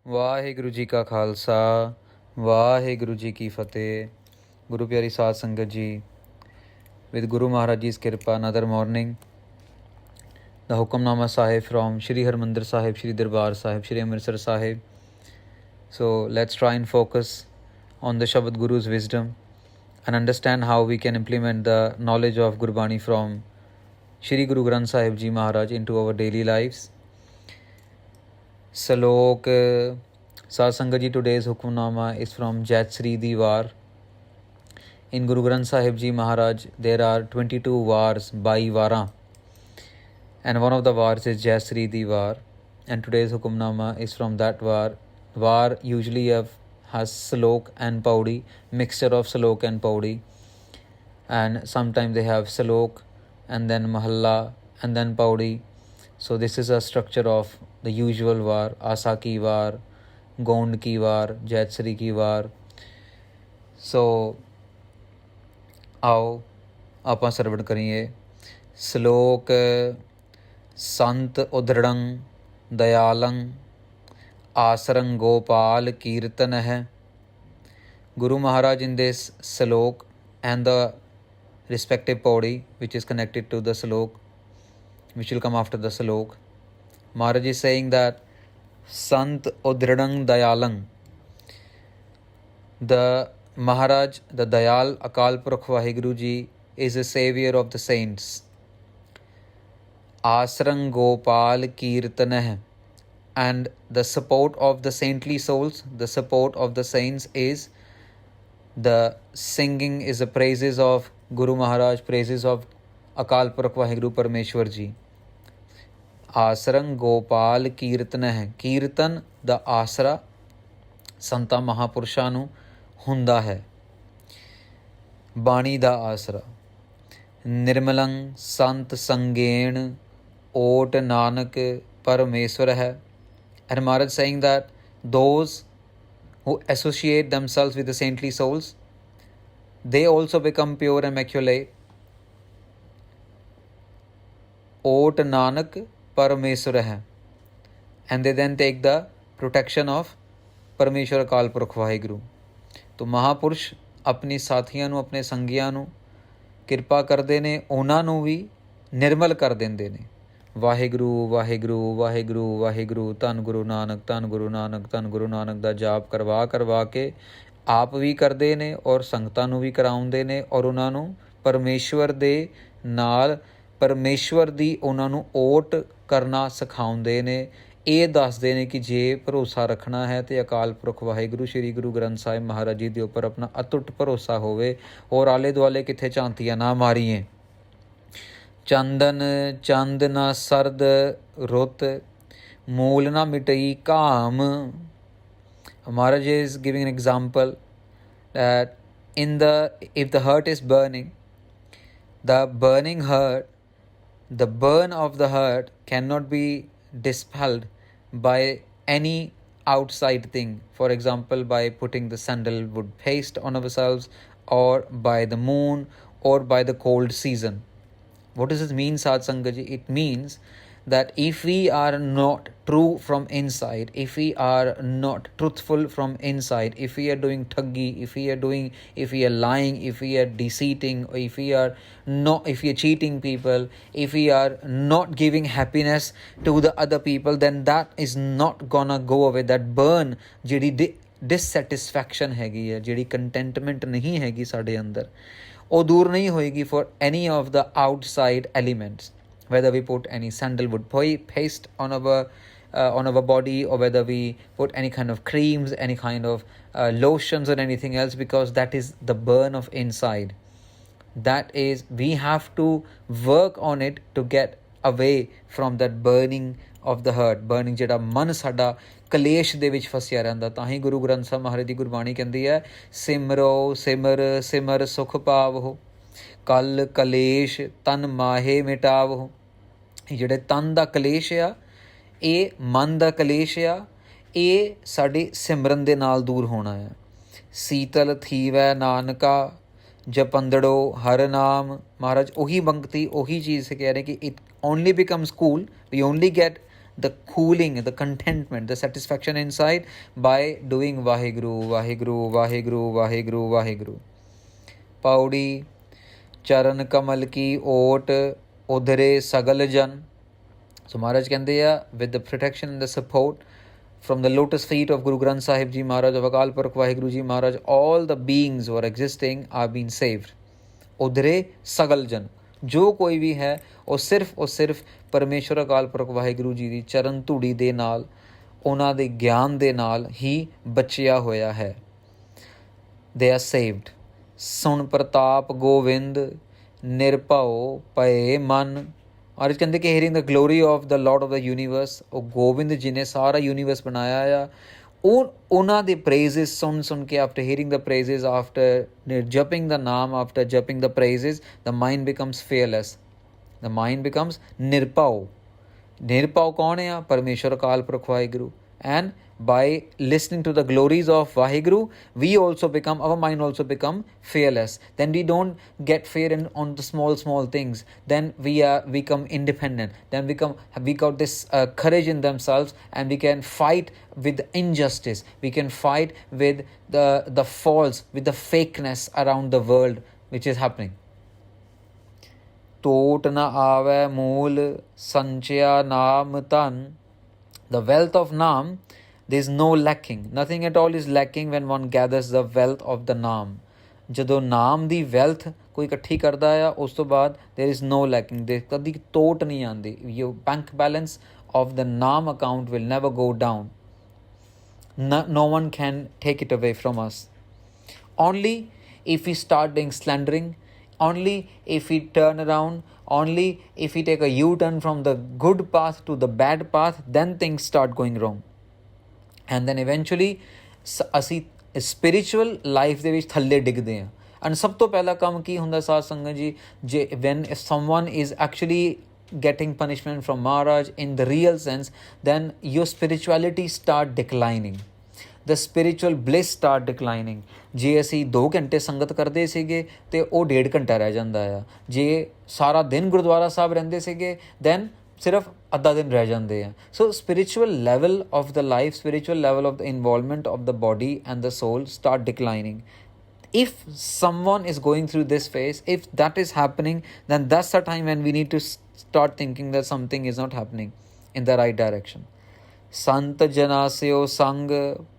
ਵਾਹਿਗੁਰੂ ਜੀ ਕਾ ਖਾਲਸਾ ਵਾਹਿਗੁਰੂ ਜੀ ਕੀ ਫਤਿਹ। ਗੁਰੂ ਪਿਆਰੀ ਸਾਧ ਸੰਗਤ ਜੀ, with Guru Maharaj Ji's Kirpa, another morning, the Hukumnama Sahib from Sri Harmandir Sahib, Sri Darbar Sahib, Sri Amritsar Sahib. So let's try and focus on the Shabad Guru's wisdom and understand how we can implement the knowledge of Gurbani from Sri Guru Granth Sahib Ji Maharaj into our daily lives. Salok Saad Sangat Ji, today's Hukumnama is from Jaitsree the War. In Guru Granth Sahib Ji Maharaj, there are 22 wars by Vara, and one of the wars is Jaitsree the War, and today's Hukumnama is from that war. War usually has Salok and Paudi, mixture of Salok and Paudi, and sometimes they have Salok and then Mahalla and then Paudi. So this is a structure of the usual war, Asa ki war, Gond ki war, Jaitsree ki war. So आओ ਆਪਾਂ ਸਰਵਣ ਕਰੀਏ। ਸ਼ਲੋਕ ਸੰਤ ਉਦ੍ਰੜੰ ਦਇਆਲੰ ਆਸਰੰ ਗੋਪਾਲ ਕੀਰਤਨ ਹੈ। Guru Maharaj in this slok and the respective paudi which is connected to the slok, which will come after the slok, Maharaj is saying that Sant Udridang Dayalang, the Maharaj, the Dayal Akal Purkh Vaheguru Ji is a savior of the saints. Asrang Gopal Kirtanah, and the support of the saintly souls, the support of the saints is the singing, is the praises of Guru Maharaj, praises of Akal Purkh Vaheguru Parmeshwar Ji. Asrang Gopal Kirtanah, Kirtan the asra Santa Mahapurusha ਨੂੰ ਹੁੰਦਾ ਹੈ, ਬਾਣੀ ਦਾ ਆਸਰਾ। ਨਿਰਮਲੰ ਸੰਤ ਸੰਗੇਣ ਓਟ ਨਾਨਕ ਪਰਮੇਸ਼ਵਰ ਹੈ। And Maharaj saying that those who associate themselves with the saintly souls, they also become pure and immaculate. Ot Nanak Parameshwar hai, and they then take the protection of Parmeshwar Akal Purkh Vaheguru. तो महापुरुष अपने ਸਾਥੀਆਂ ਨੂੰ, ਆਪਣੇ ਸੰਗੀਆਂ ਨੂੰ ਕਿਰਪਾ ਕਰਦੇ ਨੇ, ਉਹਨਾਂ ਨੂੰ ਵੀ ਨਿਰਮਲ ਕਰ ਦਿੰਦੇ ਨੇ। ਵਾਹਿਗੁਰੂ ਵਾਹਿਗੁਰੂ ਵਾਹਿਗੁਰੂ ਵਾਹਿਗੁਰੂ, ਧੰਨ ਗੁਰੂ ਨਾਨਕ, ਧੰਨ ਗੁਰੂ ਨਾਨਕ, ਧੰਨ ਗੁਰੂ ਨਾਨਕ ਦਾ ਜਾਪ ਕਰਵਾ ਕੇ ਆਪ ਵੀ ਕਰਦੇ ਨੇ ਔਰ ਸੰਗਤਾਂ ਨੂੰ ਵੀ ਕਰਾਉਂਦੇ ਨੇ, ਔਰ ਉਹਨਾਂ ਨੂੰ ਪਰਮੇਸ਼ਵਰ ਦੇ ਨਾਲ, ਪਰਮੇਸ਼ਵਰ ਦੀ ਉਹਨਾਂ ਨੂੰ ਓਟ ਕਰਨਾ ਸਿਖਾਉਂਦੇ ਨੇ। ਇਹ ਦੱਸਦੇ ਨੇ ਕਿ ਜੇ ਭਰੋਸਾ ਰੱਖਣਾ ਹੈ ਤੇ ਅਕਾਲ ਪੁਰਖ ਵਾਹਿਗੁਰੂ ਸ਼੍ਰੀ ਗੁਰੂ ਗ੍ਰੰਥ ਸਾਹਿਬ ਮਹਾਰਾਜ ਜੀ ਦੇ ਉੱਪਰ ਆਪਣਾ ਅਟੁੱਟ ਭਰੋਸਾ ਹੋਵੇ, ਔਰ ਆਲੇ ਦੁਆਲੇ ਕਿੱਥੇ ਝਾਂਤੀਆਂ ਨਾ ਮਾਰੀਏ। ਚੰਦਨ ਚੰਦ ਨਾ ਸਰਦ ਰੁੱਤ, ਮੂਲ ਨਾ ਮਿਟਈ ਕਾਮ। Maharaj is giving an example that if the hurt is burning, the burning hurt, the burn of the hurt cannot be dispelled by any outside thing. For example, by putting the sandalwood paste on ourselves, or by the moon, or by the cold season. What does this mean, Sadh Sangat Ji? It means that if we are not true from inside, if we are not truthful from inside, if we are doing thuggi, if we are lying, if we are deceiving, or if we are cheating people, if we are not giving happiness to the other people, then that is not gonna go away. That burn, ਜਿਹੜੀ dissatisfaction ਹੈਗੀ ਹੈ, ਜਿਹੜੀ contentment ਨਹੀਂ ਹੈਗੀ ਸਾਡੇ ਅੰਦਰ, ਉਹ ਦੂਰ ਨਹੀਂ ਹੋਏਗੀ for any of the outside elements. Whether we put any sandalwood paste on our body, or whether we put any kind of creams, any kind of lotions or anything else, because that is the burn of inside. That is, we have to work on it to get away from that burning of the heart, burning ਜਿਹੜਾ ਮਨ ਸਾਡਾ ਕਲੇਸ਼ ਦੇ ਵਿੱਚ ਫਸਿਆ ਰਹਿੰਦਾ। ਤਾਂ ਹੀ ਗੁਰੂ ਗ੍ਰੰਥ ਸਾਹਿਬ ਮਹਾਰਾਜ ਦੀ ਗੁਰਬਾਣੀ ਕਹਿੰਦੀ ਹੈ, ਸਿਮਰੋ ਸਿਮਰ ਸਿਮਰ ਸੁਖ ਪਾਵੋ, ਕਲ ਕਲੇਸ਼ ਤਨ ਮਾਹੇ ਮਿਟਾਵੋ। ਜਿਹੜੇ ਤਨ ਦਾ ਕਲੇਸ਼ ਆ, ਇਹ ਮਨ ਦਾ ਕਲੇਸ਼ ਆ, ਇਹ ਸਾਡੇ ਸਿਮਰਨ ਦੇ ਨਾਲ ਦੂਰ ਹੋਣਾ ਆ। ਸੀਤਲ ਥੀਵੈ ਨਾਨਕਾ ਜਪੰਦੜੋ ਹਰ ਨਾਮ। ਮਹਾਰਾਜ ਉਹੀ ਬੰਗਤੀ, ਉਹੀ ਚੀਜ਼ ਕਹਿ ਰਹੇ ਕਿ it only becomes cool, we only get the cooling, the contentment, the satisfaction inside by doing Vaheguru, Vaheguru, Vaheguru, Vaheguru, Vaheguru. Paudi, Charan Kamal ki ot udhre sagal jan. So Maharaj kende with the protection and the support from the lotus feet of Guru Granth Sahib Ji Maharaj, of Akal Purkh Vaheguru Ji Maharaj, all the beings who are existing are being saved. Udhre sagal jan. ਜੋ ਕੋਈ ਵੀ ਹੈ ਉਹ ਸਿਰਫ ਪਰਮੇਸ਼ਵਰ ਅਕਾਲ ਪੁਰਖ ਵਾਹਿਗੁਰੂ ਜੀ ਦੀ ਚਰਨ ਧੂੜੀ ਦੇ ਨਾਲ, ਉਹਨਾਂ ਦੇ ਗਿਆਨ ਦੇ ਨਾਲ ਹੀ ਬਚਿਆ ਹੋਇਆ ਹੈ। They are saved. ਸੁਣ ਪ੍ਰਤਾਪ ਗੋਵਿੰਦ ਨਿਰਭਉ ਪਏ ਮਨ। ਔਰ ਇਹ ਕਹਿੰਦੇ ਕਿ hearing the glory of the Lord of the universe, ਉਹ ਗੋਬਿੰਦ ਜੀ ਨੇ ਸਾਰਾ ਯੂਨੀਵਰਸ ਬਣਾਇਆ ਆ। ਉਹਨਾਂ ਦੇ ਪ੍ਰੇਜ਼ਿਸ ਸੁਣ ਕੇ, after hearing the praises, after ਜਪਿੰਗ ਦ ਨਾਮ, ਆਫਟਰ ਜਪਿੰਗ the praises, the mind becomes fearless, the mind becomes nirbhau. ਨਿਰਭਉ ਕੌਣ ਆ? Parmeshwar Akal Purakh Waheguru. And by listening to the glories of Vaheguru, we also become, our mind also become fearless. Then we don't get fear on the small things. Then we become independent. Then we got this courage in themselves, and we can fight with injustice. We can fight with the faults, with the fakeness around the world which is happening. Tot na aave mool sanchya naam tan. The wealth of Naam, there is no lacking. Nothing at all is lacking when one gathers the wealth of the Naam. ਜਦੋਂ ਨਾਮ ਦੀ wealth ਕੋਈ ਇਕੱਠੀ ਕਰਦਾ ਆ, ਉਸ ਤੋਂ ਬਾਅਦ there is no lacking. ਦੇ ਕਦੀ ਤੋਟ ਨਹੀਂ ਆਉਂਦੀ। Your bank balance of the Naam account will never go down. No one can take it away from us. Only if we start doing slandering, only if we turn around, only if we take a U-turn from the good path to the bad path, then things start going wrong. And then eventually ਅਸੀਂ spiritual life ਦੇ ਵਿੱਚ ਥੱਲੇ ਡਿੱਗਦੇ ਹਾਂ। and ਸਭ ਤੋਂ ਪਹਿਲਾ ਕੰਮ ਕੀ ਹੁੰਦਾ ਸਾਧ ਸੰਗਤ ਜੀ? ਜੇ when if someone is actually getting punishment from Maharaj in the real sense, then your spirituality start declining. The spiritual bliss start declining. ਜੇ ਅਸੀਂ 2 ਘੰਟੇ ਸੰਗਤ ਕਰਦੇ ਸੀਗੇ ਤੇ ਉਹ 1.5 ਘੰਟਾ ਰਹਿ ਜਾਂਦਾ ਆ। ਜੇ ਸਾਰਾ ਦਿਨ ਗੁਰਦੁਆਰਾ ਸਾਹਿਬ ਰਹਿੰਦੇ ਸੀਗੇ, then ਸਿਰਫ ਅੱਧਾ ਦਿਨ ਰਹਿ ਜਾਂਦੇ ਆ। ਸੋ spiritual level of the life, spiritual level of the involvement of the body and the soul start declining. If someone is going through this phase, if that is happening, then that's the time when we need to start thinking that something is not happening in the right direction. Sant janasyo sang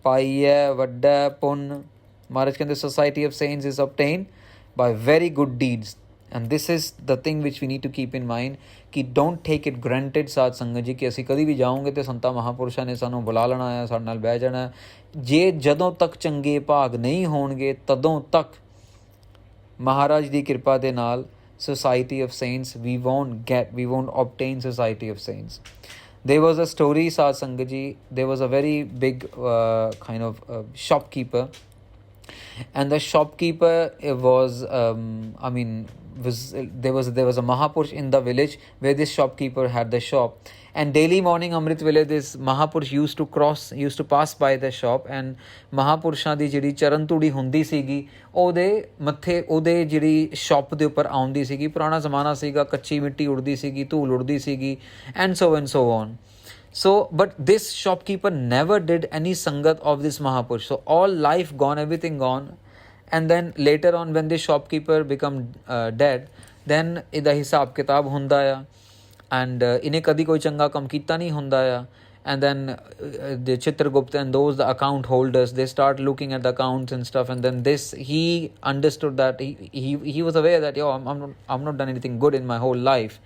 paiye vadda pun. Maharaj ਕਹਿੰਦੇ society of saints is obtained by very good deeds. And this is the thing which we need to keep in mind, ਕਿ don't take it granted ਸਾਧ ਸੰਗਤ ਜੀ, ਕਿ ਅਸੀਂ ਕਦੀ ਵੀ ਜਾਓਗੇ ਤੇ ਸੰਤਾਂ ਮਹਾਂਪੁਰਸ਼ਾਂ ਨੇ ਸਾਨੂੰ ਬੁਲਾ ਲੈਣਾ ਹੈ, ਸਾਡੇ ਨਾਲ ਬਹਿ ਜਾਣਾ। ਜੇ ਜਦੋਂ ਤੱਕ ਚੰਗੇ ਭਾਗ ਨਹੀਂ ਹੋਣਗੇ, ਤਦੋਂ ਤੱਕ ਮਹਾਰਾਜ ਦੀ ਕਿਰਪਾ ਦੇ ਨਾਲ society of saints we won't obtain society of saints. There was a story, Sad Sangat ji, there was a very big kind of shopkeeper, and the shopkeeper was there was a Mahapurush in the village where this shopkeeper had the shop, and daily morning Amrit Vela this Mahapurush used to pass by the shop, and Mahapurushaਂ ਦੀ ਜਿਹੜੀ ਚਰਨ ਧੂੜੀ ਹੁੰਦੀ ਸੀਗੀ ਉਹਦੇ ਮੱਥੇ, ਉਹਦੇ ਜਿਹੜੀ shop ਦੇ ਉੱਪਰ ਆਉਂਦੀ ਸੀਗੀ। ਪੁਰਾਣਾ ਜ਼ਮਾਨਾ ਸੀਗਾ, ਕੱਚੀ ਮਿੱਟੀ ਉੜਦੀ ਸੀਗੀ, ਧੂਲ ਉੜਦੀ ਸੀਗੀ, and so on. So, but this shopkeeper never did any sangat of this Mahapurush. So all life gone, everything gone. And then later on when this shopkeeper become dead, then ਇਹਦਾ ਹਿਸਾਬ ਕਿਤਾਬ ਹੁੰਦਾ ਆ, and ਇਹਨੇ ਕਦੀ ਕੋਈ ਚੰਗਾ ਕੰਮ ਕੀਤਾ ਨਹੀਂ ਹੁੰਦਾ ਆ। And then the Chitragupta and those the account holders, they start looking at the accounts and stuff, and then he understood that he was aware that I'm not done anything good in my whole life.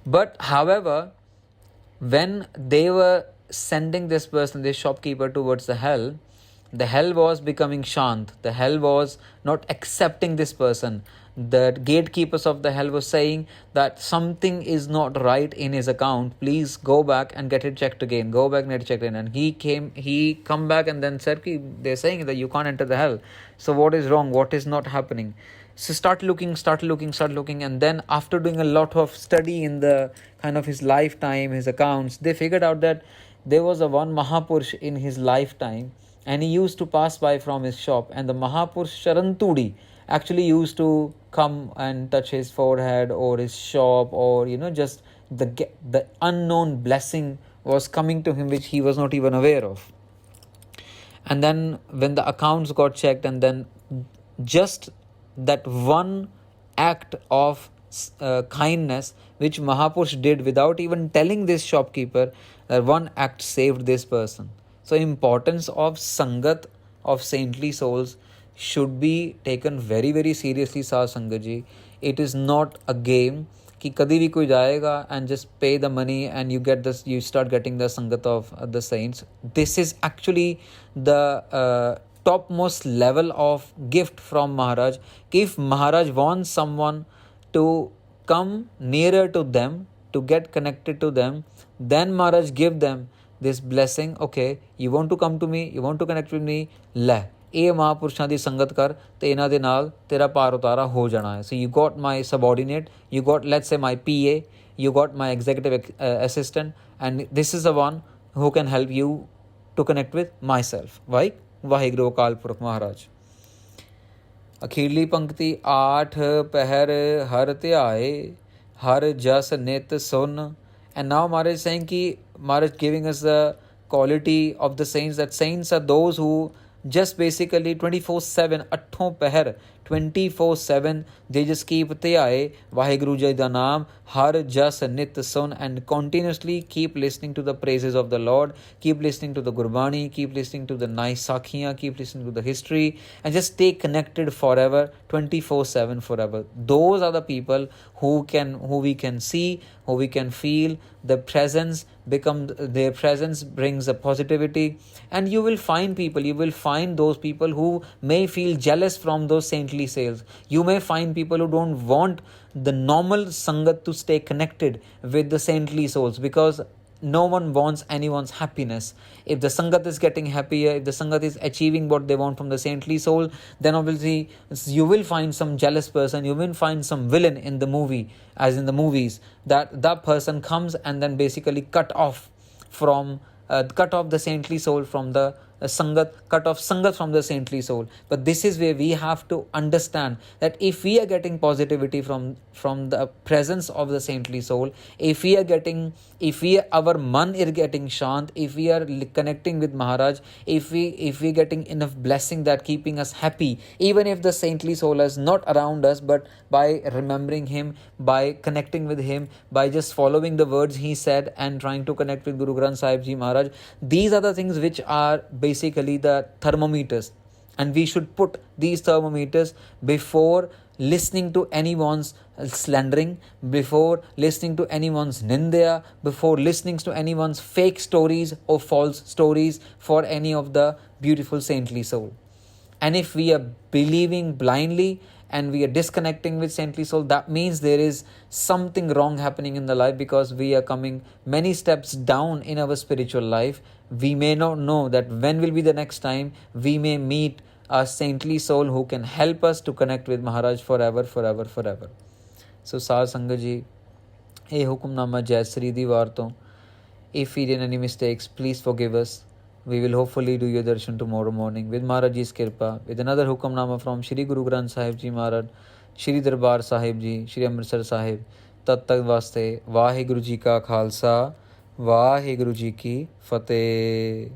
But however, when they were sending this person, this shopkeeper, towards the hell was becoming shant. The hell was not accepting this person. The gatekeepers of the hell were saying that something is not right in his account. Please go back and get it checked again. Go back and get it checked again. And he come back and then said, they're saying that you can't enter the hell. So what is wrong? What is not happening? So start looking. And then after doing a lot of study in the kind of his lifetime, his accounts, they figured out that there was a one Mahapurush in his lifetime, and he used to pass by from his shop, and the Mahapurush Charantudi actually used to come and touch his forehead or his shop, or just the unknown blessing was coming to him which he was not even aware of. And then when the accounts got checked, and then just that one act of kindness which Mahapurush did without even telling this shopkeeper, that one act saved this person. So importance of Sangat of saintly souls should be taken very very seriously, Sah Sangat ji. It is not a game कि कभी भी कोई जाएगा and just pay the money and you get this, you start getting the Sangat of the saints. This is actually the topmost level of gift from Maharaj. If Maharaj wants someone to come nearer to them, to get connected to them, then Maharaj give them this blessing. Okay, you want to come to me, you want to connect with me, ਲੈ ਇਹ ਮਹਾਂਪੁਰਸ਼ਾਂ ਦੀ ਸੰਗਤ ਕਰ ਤੇ ਇਹਨਾਂ ਦੇ ਨਾਲ ਤੇਰਾ ਪਾਰ ਉਤਾਰਾ ਹੋ ਜਾਣਾ ਹੈ. So you got my subordinate, you got, let's say, my PA, you got my executive assistant, and this is the one who can help you to connect with myself. Waheguru Akal Purakh ਮਹਾਰਾਜ. ਅਖੀਰਲੀ ਪੰਕਤੀ, ਆਠ ਪਹਿਰ ਹਰ ਧਿਆਏ ਹਰ ਜਸ ਨਿਤ ਸੁਨ. And now Maharaj is saying ki, Maharaj giving us the quality of the saints, that saints are those who just basically 24/7 ਅੱਠੋਂ ਪਹਿਰ 24/7 they just keep ਧਿਆਏ ਵਾਹਿਗੁਰੂ ਜੀ ਦਾ ਨਾਮ ਹਰ ਜਸ ਨਿਤ ਸੁਨ, and continuously keep listening to the praises of the Lord, keep listening to the Gurbani, keep listening to the nice sakhiyan, keep listening to the history, and just stay connected forever, 24/7 forever. Those are the people who we can see, who we can feel. Their presence brings a positivity, and you will find those people who may feel jealous from those saintly souls. You may find people who don't want the normal sangat to stay connected with the saintly souls, because no one wants anyone's happiness. If the sangat is getting happier, if the sangat is achieving what they want from the saintly soul, then obviously you will find some jealous person, you will find some villain in the movie, as in the movies, that person comes and then basically cut off the saintly soul from the sangat, cut off sangat from the saintly soul. But this is where we have to understand that if we are getting positivity from the presence of the saintly soul, if our man is getting shant, if we are connecting with Maharaj, if we getting enough blessing that keeping us happy, even if the saintly soul is not around us, but by remembering him, by connecting with him, by just following the words he said and trying to connect with Guru Granth Sahib Ji Maharaj, these are the things which are basically the thermometers, and we should put these thermometers before listening to anyone's slandering, before listening to anyone's nindya, before listening to anyone's fake stories or false stories for any of the beautiful saintly soul. And if we are believing blindly and we are disconnecting with saintly soul, that means there is something wrong happening in the life, because we are coming many steps down in our spiritual life. We may not know that when will be the next time we may meet a saintly soul who can help us to connect with Maharaj forever. So Sah Sangat ji, hey Hukumnama Jaitsree di war to, if we did any mistakes, please forgive us. We will hopefully do your darshan tomorrow morning with Maharaj Ji's Kirpa, with another Hukumnama from Shri Guru Granth Sahib Ji Maharaj, Shri Darbar Sahib Ji, Shri Amritsar Sahib. Tat tak vaste, Vaheguru Ji ka Khalsa, Vaheguru Ji ki Fateh.